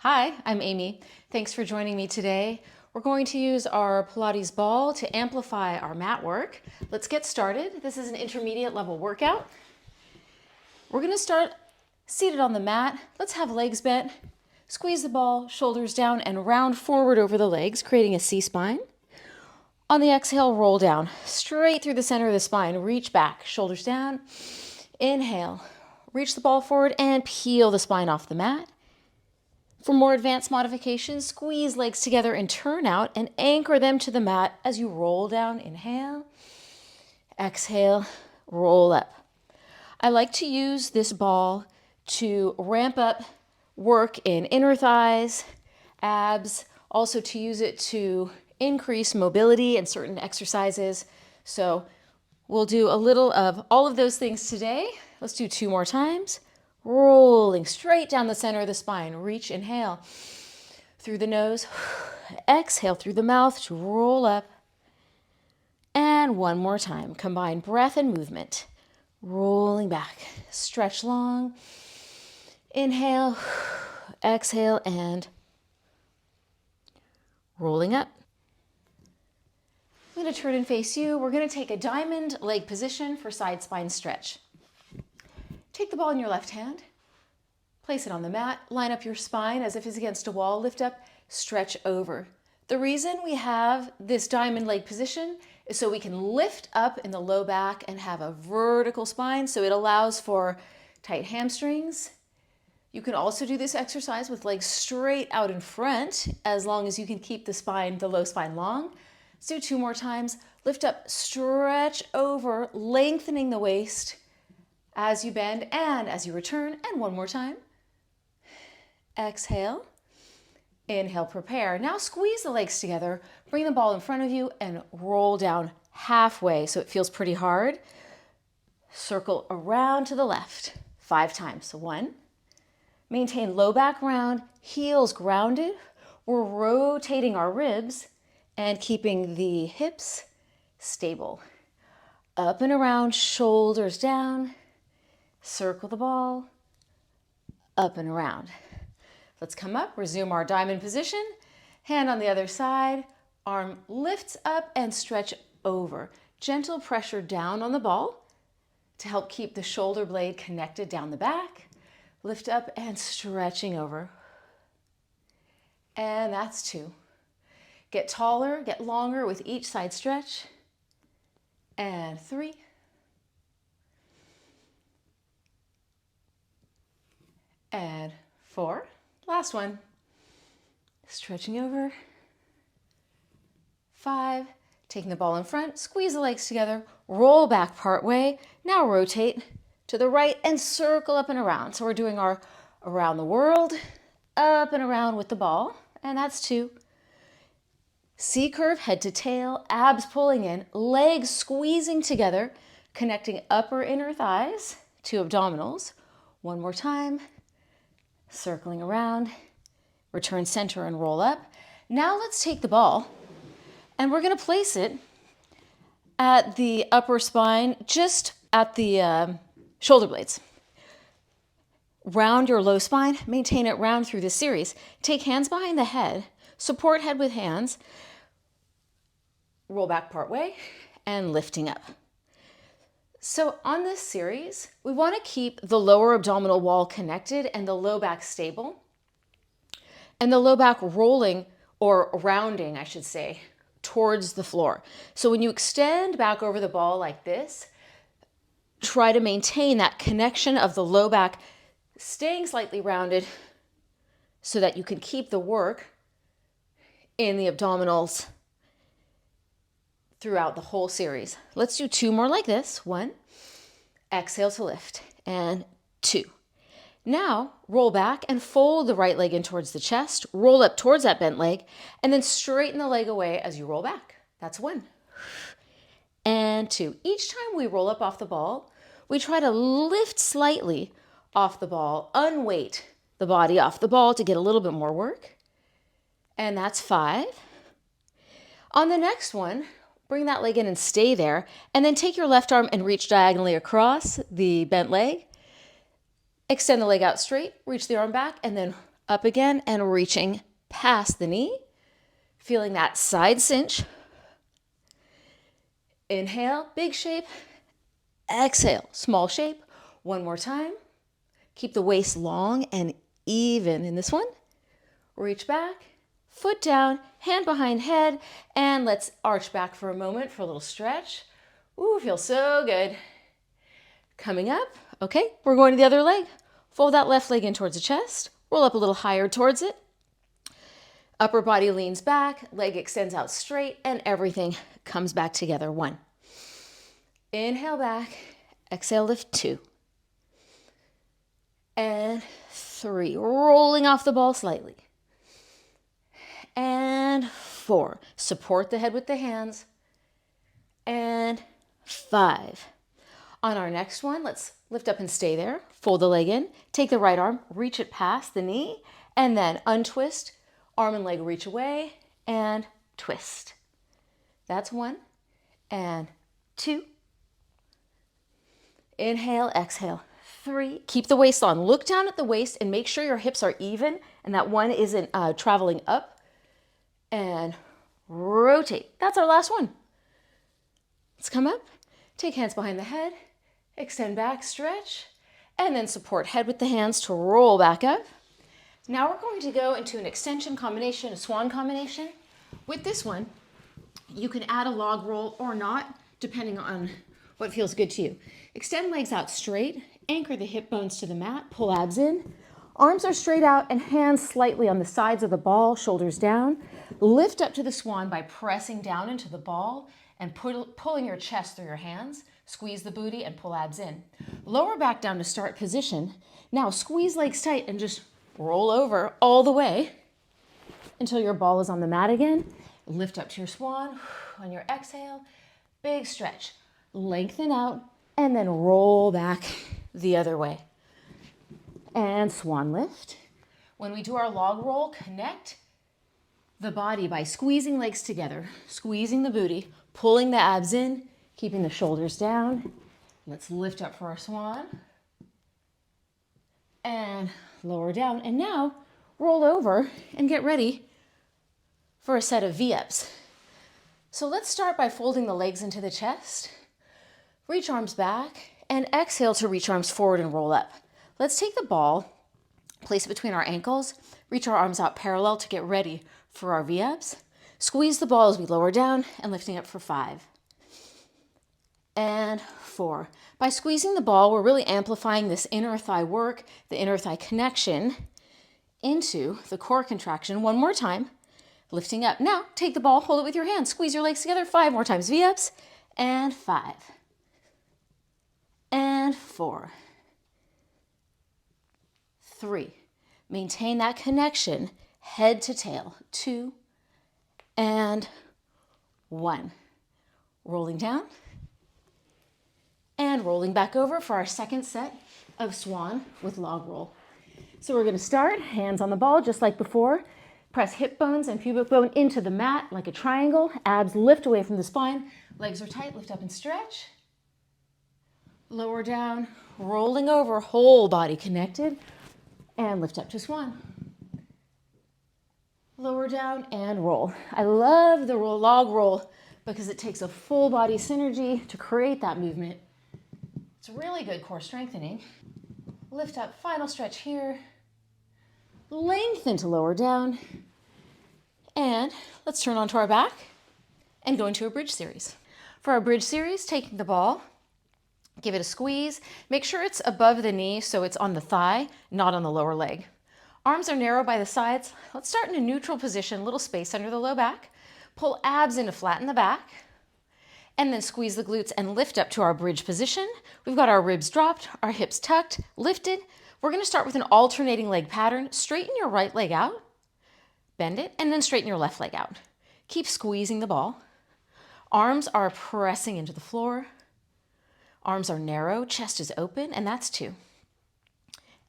Hi, I'm Amy. Thanks for joining me today. We're going to use our Pilates ball to amplify our mat work. Let's get started. This is an intermediate level workout. We're going to start seated on the mat. Let's have legs bent. Squeeze the ball, shoulders down, and round forward over the legs, creating a C-spine. On the exhale, roll down, straight through the center of the spine. Reach back, shoulders down. Inhale, reach the ball forward and peel the spine off the mat. For more advanced modifications, squeeze legs together and turn out and anchor them to the mat as you roll down. Inhale, exhale, roll up. I like to use this ball to ramp up work in inner thighs, abs, also to use it to increase mobility in certain exercises. So we'll do a little of all of those things today. Let's do 2 more times. Rolling straight down the center of the spine. Reach, inhale through the nose. Exhale through the mouth to roll up. And 1 more time. Combine breath and movement. Rolling back. Stretch long. Inhale, exhale, and rolling up. I'm going to turn and face you. We're going to take a diamond leg position for side spine stretch. Take the ball in your left hand, place it on the mat, line up your spine as if it's against a wall, lift up, stretch over. The reason we have this diamond leg position is so we can lift up in the low back and have a vertical spine, so it allows for tight hamstrings. You can also do this exercise with legs straight out in front, as long as you can keep the spine, the low spine long. Let's do 2 more times. Lift up, stretch over, lengthening the waist as you bend and as you return, and 1 more time. Exhale, inhale, prepare. Now squeeze the legs together, bring the ball in front of you and roll down halfway so it feels pretty hard. Circle around to the left 5 times. So 1, maintain low back round, heels grounded. We're rotating our ribs and keeping the hips stable. Up and around, shoulders down. Circle the ball, up and around. Let's come up, resume our diamond position. Hand on the other side, arm lifts up and stretch over. Gentle pressure down on the ball to help keep the shoulder blade connected down the back. Lift up and stretching over. And that's 2. Get taller, get longer with each side stretch. And 3. And 4. Last one. Stretching over. 5. Taking the ball in front, squeeze the legs together, roll back part way. Now rotate to the right and circle up and around. So we're doing our around the world, up and around with the ball. And that's 2. C curve, head to tail, abs pulling in, legs squeezing together, connecting upper inner thighs to abdominals. 1 more time. Circling around, return center and roll up. Now let's take the ball and we're going to place it at the upper spine, just at the shoulder blades. Round your low spine, maintain it round through this series. Take hands behind the head, support head with hands, roll back part way, and lifting up. So on this series, we want to keep the lower abdominal wall connected and the low back stable, and the low back rolling, or rounding, I should say, towards the floor. So when you extend back over the ball like this, try to maintain that connection of the low back staying slightly rounded so that you can keep the work in the abdominals throughout the whole series. Let's do 2 more like this. 1, exhale to lift, and 2. Now roll back and fold the right leg in towards the chest, roll up towards that bent leg, and then straighten the leg away as you roll back. That's 1. And 2. Each time we roll up off the ball, we try to lift slightly off the ball, unweight the body off the ball to get a little bit more work. And that's 5. On the next one, bring that leg in and stay there, and then take your left arm and reach diagonally across the bent leg. Extend the leg out straight, reach the arm back, and then Up again and reaching past the knee. Feeling that side cinch. Inhale, big shape. Exhale, small shape. One more time. Keep the waist long and even in this one. Reach back, foot down, hand behind head, and let's arch back for a moment for a little stretch. Ooh, feels so good. Coming up, okay, we're going to the other leg. Fold that left leg in towards the chest, roll up a little higher towards it. Upper body leans back, leg extends out straight, and everything comes back together. 1. Inhale back, exhale, lift 2. And 3, rolling off the ball slightly. And 4, support the head with the hands. And 5. On our next one, let's lift up and stay there. Fold the leg in, take the right arm, reach it past the knee, and then untwist, arm and leg reach away, and twist. That's 1 and 2. Inhale, exhale. 3. Keep the waist on. Look down at the waist and make sure your hips are even and that one isn't traveling up. And rotate. That's our last one. Let's come up. Take hands behind the head. Extend back, stretch. And then support head with the hands to roll back up. Now we're going to go into an extension combination, a swan combination. With this one, you can add a log roll or not, depending on what feels good to you. Extend legs out straight. Anchor the hip bones to the mat. Pull abs in. Arms are straight out and hands slightly on the sides of the ball, shoulders down. Lift up to the swan by pressing down into the ball and pulling your chest through your hands. Squeeze the booty and pull abs in. Lower back down to start position. Now squeeze legs tight and just roll over all the way until your ball is on the mat again. Lift up to your swan. On your exhale, big stretch. Lengthen out and then roll back the other way. And swan lift. When we do our log roll, connect the body by squeezing legs together, squeezing the booty, pulling the abs in, keeping the shoulders down. Let's lift up for our swan. And lower down. And now roll over and get ready for a set of V-ups. So let's start by folding the legs into the chest. Reach arms back and exhale to reach arms forward and roll up. Let's take the ball, place it between our ankles, reach our arms out parallel to get ready for our V-ups. Squeeze the ball as we lower down and lifting up for 5. And 4. By squeezing the ball, we're really amplifying this inner thigh work, the inner thigh connection into the core contraction. One more time, lifting up. Now, take the ball, hold it with your hands, squeeze your legs together 5 more times. V-ups, and 5. And 4. 3. Maintain that connection, head to tail. 2 and 1. Rolling down and rolling back over for our second set of swan with log roll. So we're going to start, hands on the ball just like before. Press hip bones and pubic bone into the mat like a triangle. Abs lift away from the spine. Legs are tight, lift up and stretch. Lower down, rolling over, whole body connected. And lift up to swan. Lower down and roll. I love the log roll because it takes a full body synergy to create that movement. It's really good core strengthening. Lift up, final stretch here. Lengthen to lower down. And let's turn onto our back and go into a bridge series. For our bridge series, taking the ball, give it a squeeze. Make sure it's above the knee so it's on the thigh, not on the lower leg. Arms are narrow by the sides. Let's start in a neutral position, little space under the low back. Pull abs in to flatten the back. And then squeeze the glutes and lift up to our bridge position. We've got our ribs dropped, our hips tucked, lifted. We're going to start with an alternating leg pattern. Straighten your right leg out, bend it, and then straighten your left leg out. Keep squeezing the ball. Arms are pressing into the floor. Arms are narrow, chest is open, and that's 2.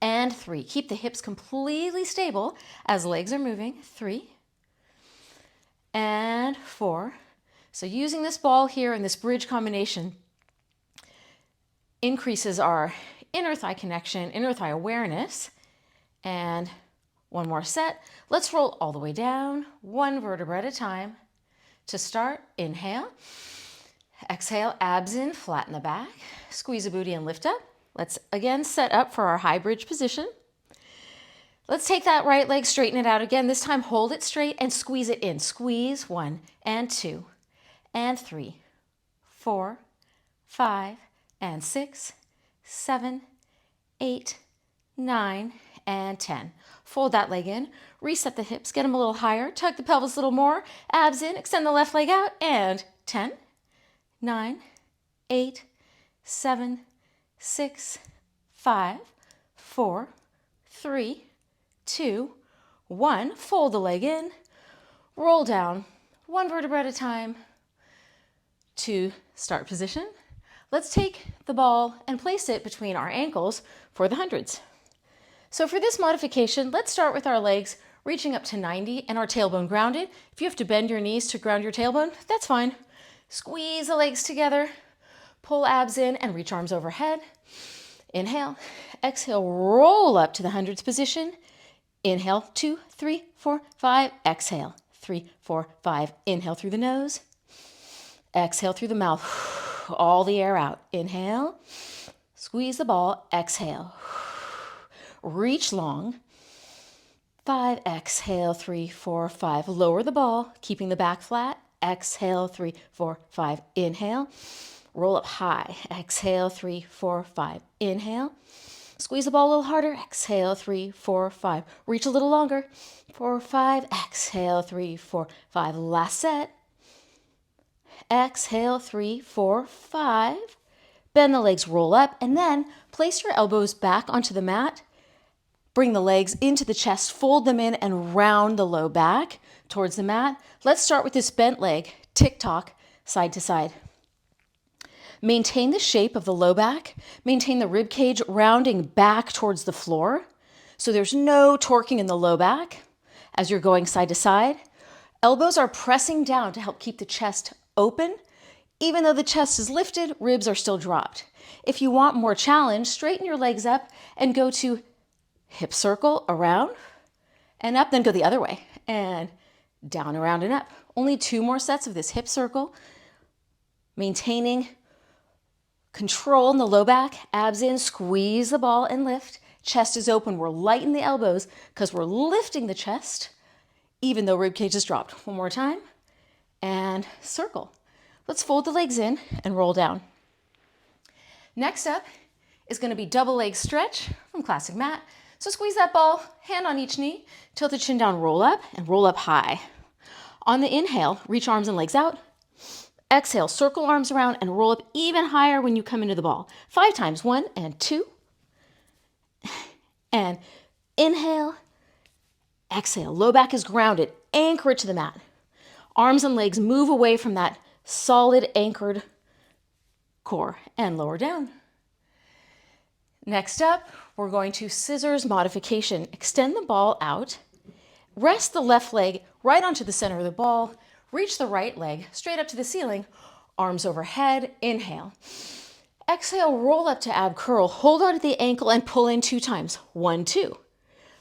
And 3. Keep the hips completely stable as legs are moving. 3. And 4. So using this ball here in this bridge combination increases our inner thigh connection, inner thigh awareness. And One more set. Let's roll all the way down, one vertebra at a time. To start, inhale. Exhale, abs in, flatten the back. Squeeze the booty and lift up. Let's again set up for our high bridge position. Let's take that right leg, straighten it out again. This time hold it straight and squeeze it in. Squeeze 1 and 2 and 3, 4, 5 and 6, 7, 8, 9, and 10. Fold that leg in, reset the hips, get them a little higher, tug the pelvis a little more, abs in, extend the left leg out, and 10, 9, 8, 7, 6, 5, 4, 3, 2, 1. Fold the leg in, roll down, one vertebra at a time to start position. Let's take the ball and place it between our ankles for the hundreds. So for this modification, let's start with our legs reaching up to 90 and our tailbone grounded. If you have to bend your knees to ground your tailbone, that's fine. Squeeze the legs together, pull abs in and reach arms overhead. Inhale, exhale, roll up to the hundreds position. Inhale, 2, 3, 4, 5. Exhale, 3, 4, 5. Inhale through the nose. Exhale through the mouth. All the air out. Inhale, squeeze the ball. Exhale, reach long. 5, exhale, 3, 4, 5. Lower the ball, keeping the back flat. Exhale, 3, 4, 5. Inhale, roll up high. Exhale, 3, 4, 5. Inhale, squeeze the ball a little harder. Exhale, 3, 4, 5. Reach a little longer. 4, 5. Exhale, 3, 4, 5. Last set. Exhale, 3, 4, 5. Bend the legs, roll up, and then place your elbows back onto the mat. Bring the legs into the chest, fold them in, and round the low back towards the mat. Let's start with this bent leg, tick-tock, side to side. Maintain the shape of the low back. Maintain the rib cage rounding back towards the floor. So there's no torquing in the low back as you're going side to side. Elbows are pressing down to help keep the chest open. Even though the chest is lifted, ribs are still dropped. If you want more challenge, straighten your legs up and go to hip circle, around and up, then go the other way and down, around and up. Only 2 more sets of this hip circle. Maintaining control in the low back, abs in, squeeze the ball and lift. Chest is open. We're light in the elbows because we're lifting the chest even though rib cage is dropped. One more time and circle. Let's fold the legs in and roll down. Next up is going to be double leg stretch from classic mat. So squeeze that ball, hand on each knee, tilt the chin down, roll up, and roll up high. On the inhale, reach arms and legs out. Exhale, circle arms around and roll up even higher when you come into the ball. 5 times, 1 and 2. And inhale, exhale. Low back is grounded, anchor it to the mat. Arms and legs move away from that solid anchored core and lower down. Next up, we're going to scissors modification. Extend the ball out, rest the left leg right onto the center of the ball, reach the right leg straight up to the ceiling, arms overhead, inhale. Exhale, roll up to ab curl, hold on to the ankle and pull in 2 times, 1, 2.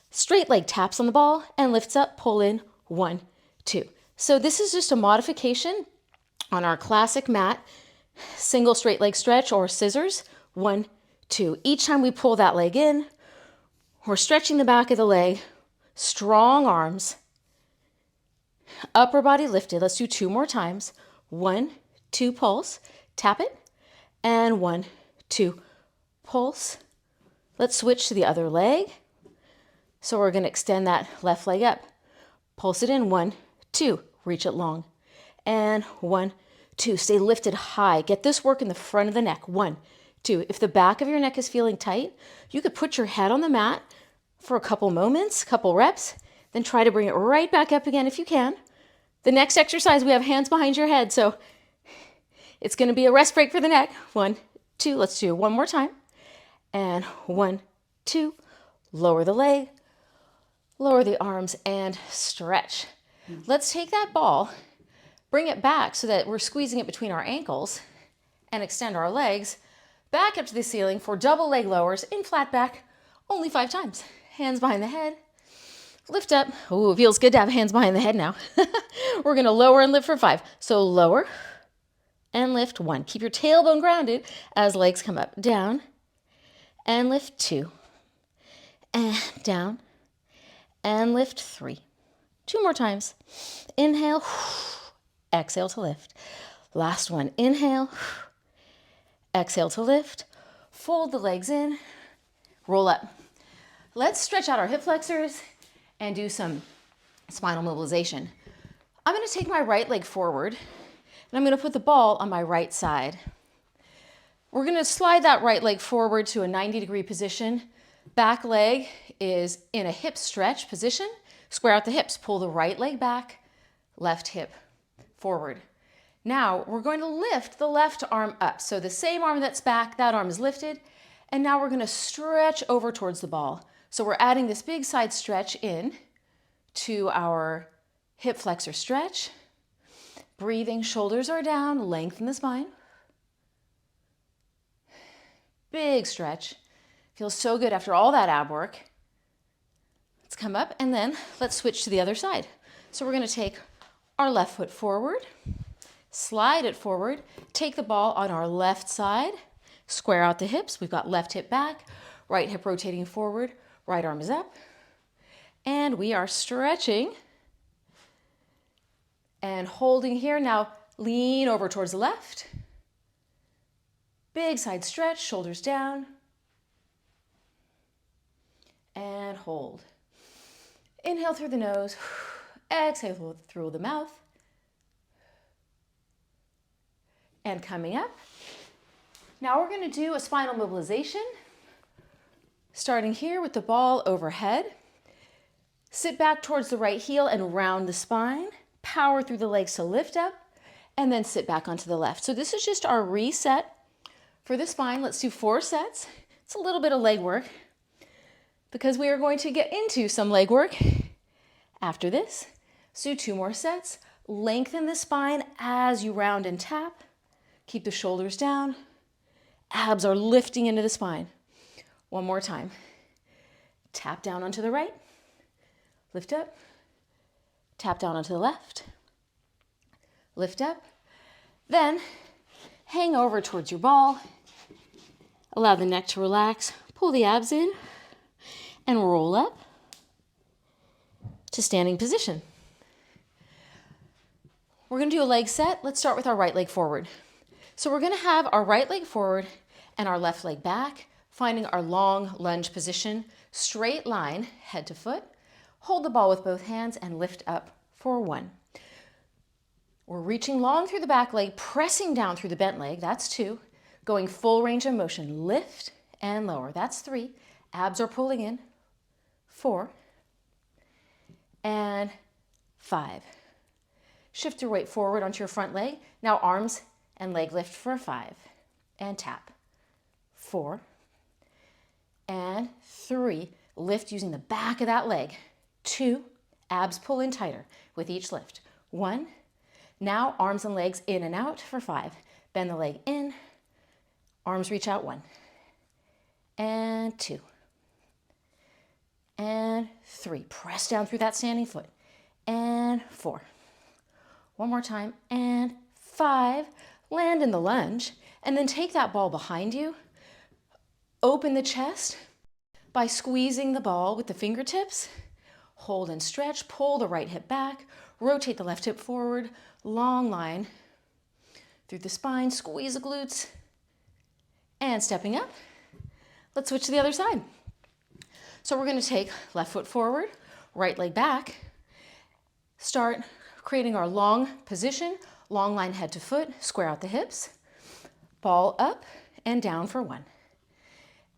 Straight leg taps on the ball and lifts up, pull in, 1, 2. So this is just a modification on our classic mat, single straight leg stretch or scissors, 1, 2. Each time we pull that leg in, we're stretching the back of the leg, strong arms, upper body lifted. Let's do 2 more times. 1, 2, pulse, tap it, and 1, 2, pulse. Let's switch to the other leg. So we're going to extend that left leg up. Pulse it in, 1, 2, reach it long, and 1, 2. Stay lifted high. Get this work in the front of the neck. 1, 2. If the back of your neck is feeling tight, you could put your head on the mat for a couple moments, couple reps, then try to bring it right back up again if you can. The next exercise, we have hands behind your head, so it's going to be a rest break for the neck. 1, 2. Let's do 1 more time. And 1, 2. Lower the leg, lower the arms, and stretch. Let's take that ball, bring it back so that we're squeezing it between our ankles, and extend our legs back up to the ceiling for double leg lowers in flat back, only 5 times. Hands behind the head. Lift up. Oh, it feels good to have hands behind the head now. We're going to lower and lift for 5. So lower and lift 1. Keep your tailbone grounded as legs come up. Down and lift 2. And down and lift 3. 2 more times. Inhale. Exhale to lift. Last one. Inhale. Exhale to lift. Fold the legs in. Roll up. Let's stretch out our hip flexors and do some spinal mobilization. I'm going to take my right leg forward and I'm going to put the ball on my right side. We're going to slide that right leg forward to a 90-degree position. Back leg is in a hip stretch position. Square out the hips. Pull the right leg back, left hip forward. Now we're going to lift the left arm up. So the same arm that's back, that arm is lifted. And now we're going to stretch over towards the ball. So we're adding this big side stretch in to our hip flexor stretch. Breathing, shoulders are down, lengthen the spine. Big stretch. Feels so good after all that ab work. Let's come up and then let's switch to the other side. So we're going to take our left foot forward, slide it forward, take the ball on our left side, square out the hips. We've got left hip back, right hip rotating forward, right arm is up. And we are stretching and holding here. Now lean over towards the left. Big side stretch, shoulders down. And hold. Inhale through the nose. Exhale through the mouth. And coming up. Now we're going to do a spinal mobilization. Starting here with the ball overhead. Sit back towards the right heel and round the spine. Power through the legs to lift up. And then sit back onto the left. So this is just our reset for the spine. Let's do 4 sets. It's a little bit of leg work because we are going to get into some leg work after this. Let's do 2 more sets. Lengthen the spine as you round and tap. Keep the shoulders down. Abs are lifting into the spine. 1 more time. Tap down onto the right. Lift up. Tap down onto the left. Lift up. Then hang over towards your ball. Allow the neck to relax. Pull the abs in and roll up to standing position. We're going to do a leg set. Let's start with our right leg forward. So we're going to have our right leg forward and our left leg back, finding our long lunge position, straight line, head to foot. Hold the ball with both hands and lift up for 1. We're reaching long through the back leg, pressing down through the bent leg. That's 2. Going full range of motion. Lift and lower. That's 3. Abs are pulling in. 4. And 5. Shift your weight forward onto your front leg. Now arms and leg lift for 5. And tap. 4. And 3. Lift using the back of that leg. 2. Abs pull in tighter with each lift. 1. Now arms and legs in and out for 5. Bend the leg in. Arms reach out. 1. And 2. And 3. Press down through that standing foot. And 4. 1 more time. And 5. Land in the lunge. And then take that ball behind you. Open the chest by squeezing the ball with the fingertips. Hold and stretch. Pull the right hip back. Rotate the left hip forward. Long line through the spine. Squeeze the glutes. And stepping up. Let's switch to the other side. So we're going to take left foot forward, right leg back. Start creating our long position. Long line head to foot. Square out the hips. Ball up and down for 1.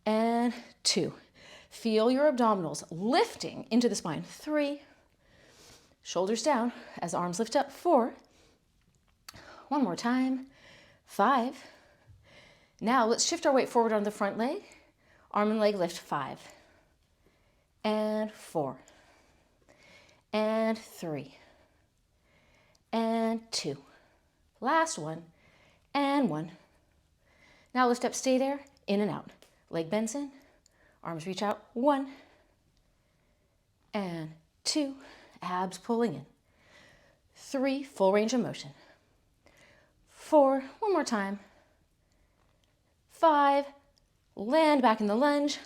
And 2. Feel your abdominals lifting into the spine. 3. Shoulders down as arms lift up. 4. 1 more time. 5. Now let's shift our weight forward on the front leg. Arm and leg lift. 5. And 4. And 3. And 2. Last one. And 1. Now lift up, stay there, in and out. Leg bends in, arms reach out. 1. And 2, abs pulling in. 3, full range of motion. 4, one more time. 5, land back in the lunge,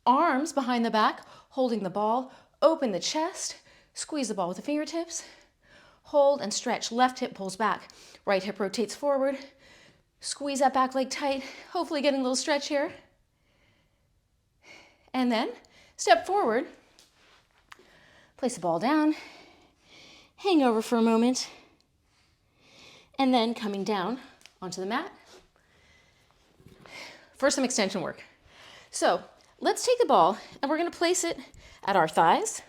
arms behind the back, holding the ball, open the chest, squeeze the ball with the fingertips, hold and stretch. Left hip pulls back, right hip rotates forward. Squeeze that back leg tight, hopefully getting a little stretch here. And then step forward, place the ball down, hang over for a moment, and then coming down onto the mat for some extension work. So let's take the ball and we're going to place it at our thighs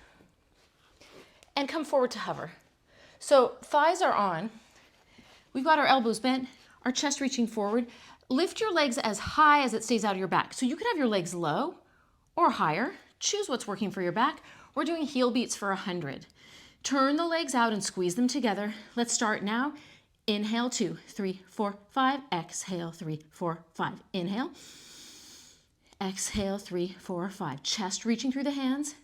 and come forward to hover. So thighs are on. We've got our elbows bent, our chest reaching forward. Lift your legs as high as it stays out of your back. So you could have your legs low or higher. Choose what's working for your back. We're doing heel beats for 100. Turn the legs out and squeeze them together. Let's start now. Inhale, 2, 3, 4, 5. Exhale, 3, 4, 5. Inhale. Exhale, 3, 4, 5. Chest reaching through the hands.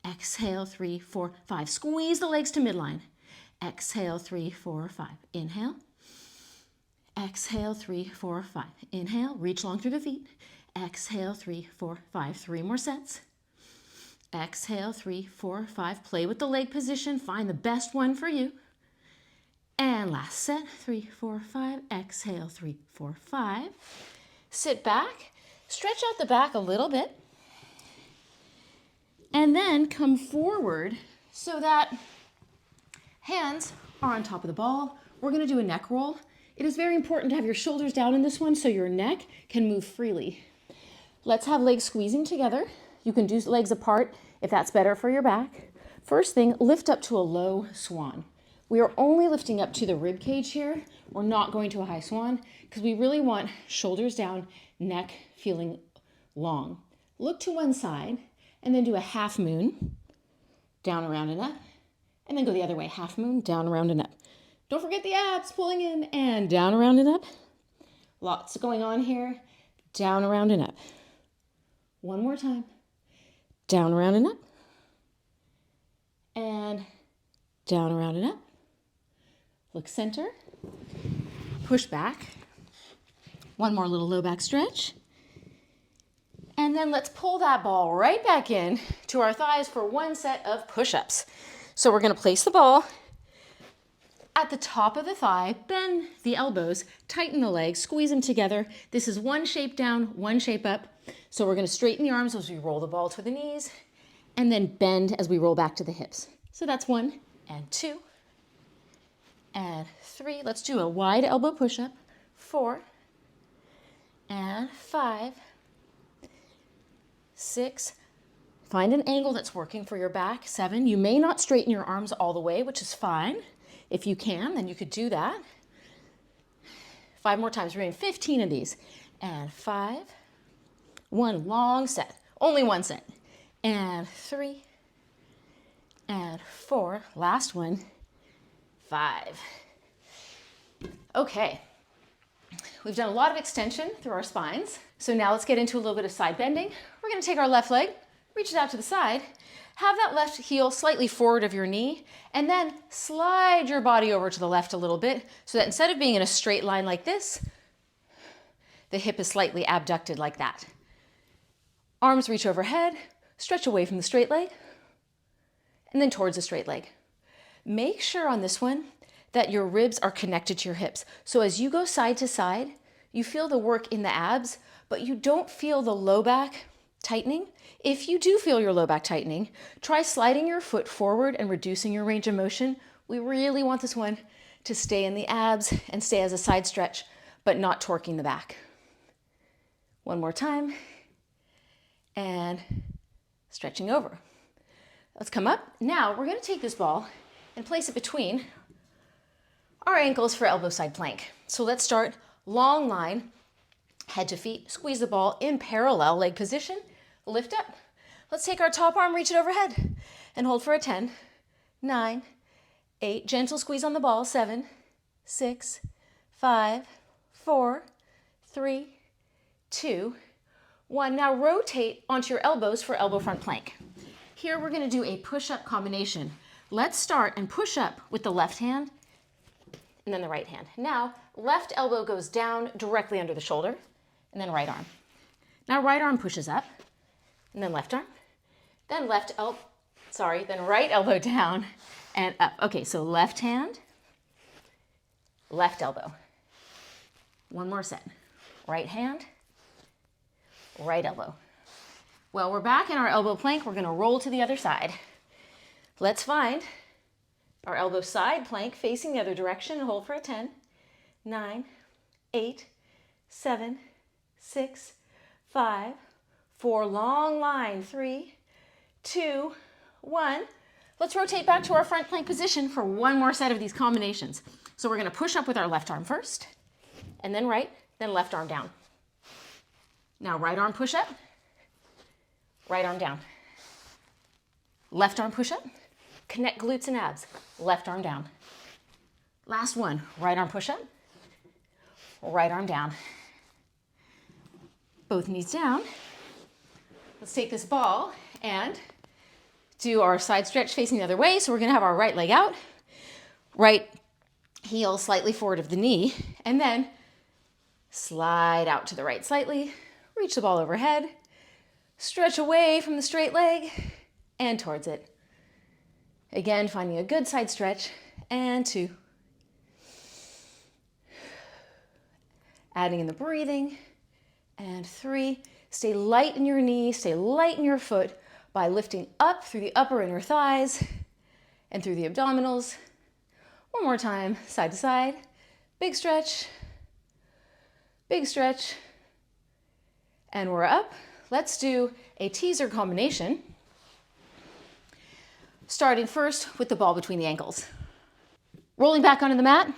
Exhale, 3, 4, 5. Squeeze the legs to midline. Exhale, 3, 4, 5. Inhale. Exhale, 3, 4, 5. Inhale, reach long through the feet. Exhale, 3, 4, 5. 3 more sets. Exhale, 3, 4, 5. Play with the leg position. Find the best one for you. And last set, 3, 4, 5. Exhale, 3, 4, 5. Sit back, stretch out the back a little bit, and then come forward so that hands are on top of the ball. We're going to do a neck roll. It is very important to have your shoulders down in this one so your neck can move freely. Let's have legs squeezing together. You can do legs apart if that's better for your back. First thing, lift up to a low swan. We are only lifting up to the rib cage here. We're not going to a high swan because we really want shoulders down, neck feeling long. Look to one side and then do a half moon, down, around, and up. And then go the other way, half moon, down, around, and up. Don't forget the abs pulling in and down, around, and up. Lots going on here. Down, around, and up. One more time. Down, around, and up. And down, around, and up. Look center. Push back. One more little low back stretch. And then let's pull that ball right back in to our thighs for one set of push-ups. So we're going to place the ball at the top of the thigh, bend the elbows, tighten the legs, squeeze them together. This is one shape down, one shape up. So we're going to straighten the arms as we roll the ball to the knees and then bend as we roll back to the hips. So that's 1 and 2 and 3. Let's do a wide elbow push-up. 4 and 5, 6. Find an angle that's working for your back. 7. You may not straighten your arms all the way, which is fine. If you can, then you could do that. 5 more times. We're doing 15 of these. And 5. 1 long set. Only one set. And 3. And 4. Last one. 5. Okay. We've done a lot of extension through our spines. So now let's get into a little bit of side bending. We're going to take our left leg, reach it out to the side, have that left heel slightly forward of your knee, and then slide your body over to the left a little bit so that instead of being in a straight line like this, the hip is slightly abducted like that. Arms reach overhead, stretch away from the straight leg, and then towards the straight leg. Make sure on this one that your ribs are connected to your hips. So as you go side to side, you feel the work in the abs, but you don't feel the low back tightening. If you do feel your low back tightening, try sliding your foot forward and reducing your range of motion. We really want this one to stay in the abs and stay as a side stretch, but not torquing the back. One more time. And stretching over. Let's come up. Now we're going to take this ball and place it between our ankles for elbow side plank. So let's start long line, head to feet, squeeze the ball in parallel leg position, lift up. Let's take our top arm, reach it overhead, and hold for a 10, 9, 8, gentle squeeze on the ball, 7, 6, 5, 4, 3, 2, 1. Now rotate onto your elbows for elbow front plank. Here we're going to do a push-up combination. Let's start and push up with the left hand and then the right hand. Now, left elbow goes down directly under the shoulder, and then right arm. Now right arm pushes up, and then left arm, then then right elbow down and up. Okay, so left hand, left elbow. One more set. Right hand, right elbow. Well, we're back in our elbow plank. We're going to roll to the other side. Let's find our elbow side plank facing the other direction and hold for a 10, 9, 8, 7, 6, 5, 4, long line, 3, 2, 1. Let's rotate back to our front plank position for one more set of these combinations. So we're going to push up with our left arm first, and then right, then left arm down. Now right arm push up, right arm down. Left arm push up, connect glutes and abs, left arm down. Last one, right arm push up, right arm down. Both knees down. Let's take this ball and do our side stretch facing the other way. So we're going to have our right leg out, right heel slightly forward of the knee, and then slide out to the right slightly, reach the ball overhead, stretch away from the straight leg and towards it. Again, finding a good side stretch, and 2. Adding in the breathing, and 3. Stay light in your knee, stay light in your foot by lifting up through the upper inner thighs and through the abdominals. One more time, side to side. Big stretch, and we're up. Let's do a teaser combination, starting first with the ball between the ankles. Rolling back onto the mat.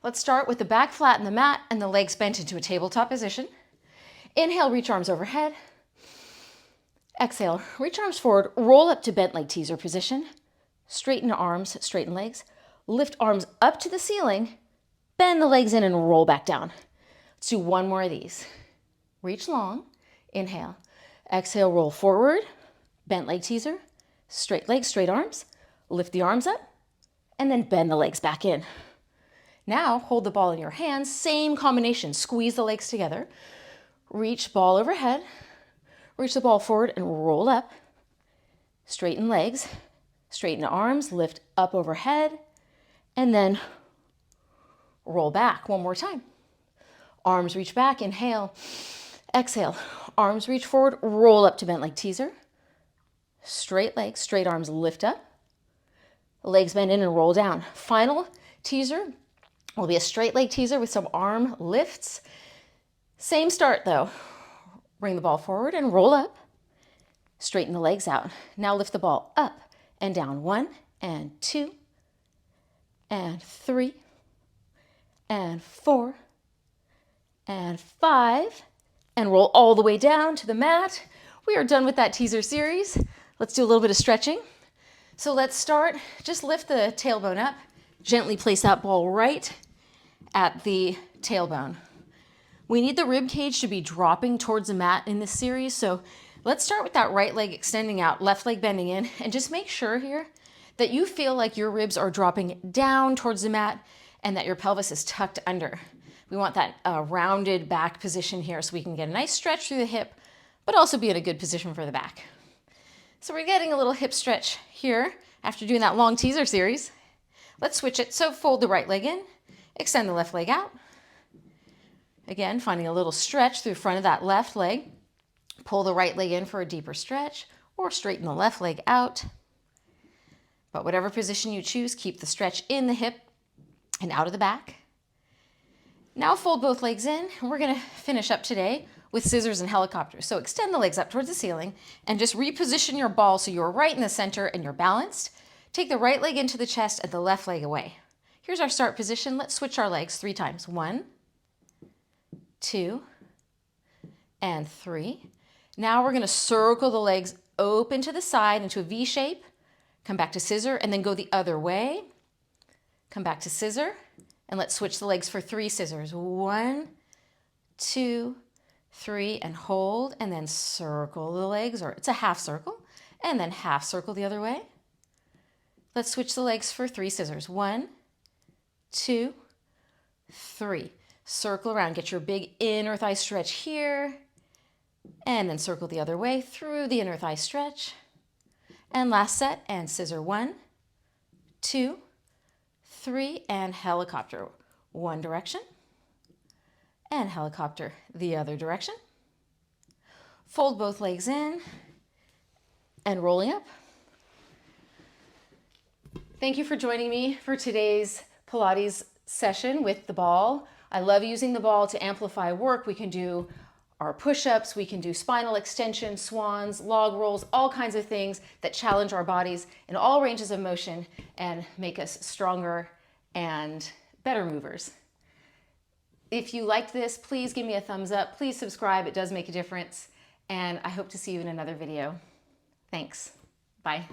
Let's start with the back flat in the mat and the legs bent into a tabletop position. Inhale, reach arms overhead. Exhale, reach arms forward, roll up to bent leg teaser position. Straighten arms, straighten legs. Lift arms up to the ceiling, bend the legs in and roll back down. Let's do one more of these. Reach long, inhale. Exhale, roll forward, bent leg teaser, straight legs, straight arms. Lift the arms up, and then bend the legs back in. Now, hold the ball in your hands, same combination. Squeeze the legs together. Reach ball overhead. Reach the ball forward and roll up. Straighten legs, straighten arms, lift up overhead, and then roll back. One more time. Arms reach back, inhale. Exhale, arms reach forward, roll up to bent leg teaser. Straight legs, straight arms, lift up. Legs bend in and roll down. Final teaser will be a straight leg teaser with some arm lifts. Same start though. Bring the ball forward and roll up. Straighten the legs out. Now lift the ball up and down. 1 and 2 and 3 and 4 and 5. And roll all the way down to the mat. We are done with that teaser series. Let's do a little bit of stretching. So let's start. Just lift the tailbone up. Gently place that ball right at the tailbone. We need the rib cage to be dropping towards the mat in this series. So let's start with that right leg extending out, left leg bending in, and just make sure here that you feel like your ribs are dropping down towards the mat and that your pelvis is tucked under. We want that rounded back position here so we can get a nice stretch through the hip, but also be in a good position for the back. So we're getting a little hip stretch here after doing that long teaser series. Let's switch it. So fold the right leg in, extend the left leg out. Again, finding a little stretch through the front of that left leg. Pull the right leg in for a deeper stretch or straighten the left leg out. But whatever position you choose, keep the stretch in the hip and out of the back. Now fold both legs in, and we're going to finish up today with scissors and helicopters. So extend the legs up towards the ceiling and just reposition your ball so you're right in the center and you're balanced. Take the right leg into the chest and the left leg away. Here's our start position. Let's switch our legs 3 times. 1, 2, and 3. Now we're going to circle the legs open to the side into a V shape. Come back to scissor and then go the other way. Come back to scissor. And let's switch the legs for 3 scissors. 1, 2, 3, and hold, and then circle the legs, or it's a half circle, and then half circle the other way. Let's switch the legs for 3 scissors. 1, 2, 3. Circle around. Get your big inner thigh stretch here, and then circle the other way through the inner thigh stretch. And last set, and scissor. 1, 2, 3, and helicopter. One direction, and helicopter the other direction. Fold both legs in, and rolling up. Thank you for joining me for today's Pilates session with the ball. I love using the ball to amplify work. We can do our push-ups, we can do spinal extension, swans, log rolls, all kinds of things that challenge our bodies in all ranges of motion and make us stronger and better movers. If you liked this, please give me a thumbs up. Please subscribe. It does make a difference. And I hope to see you in another video. Thanks. Bye.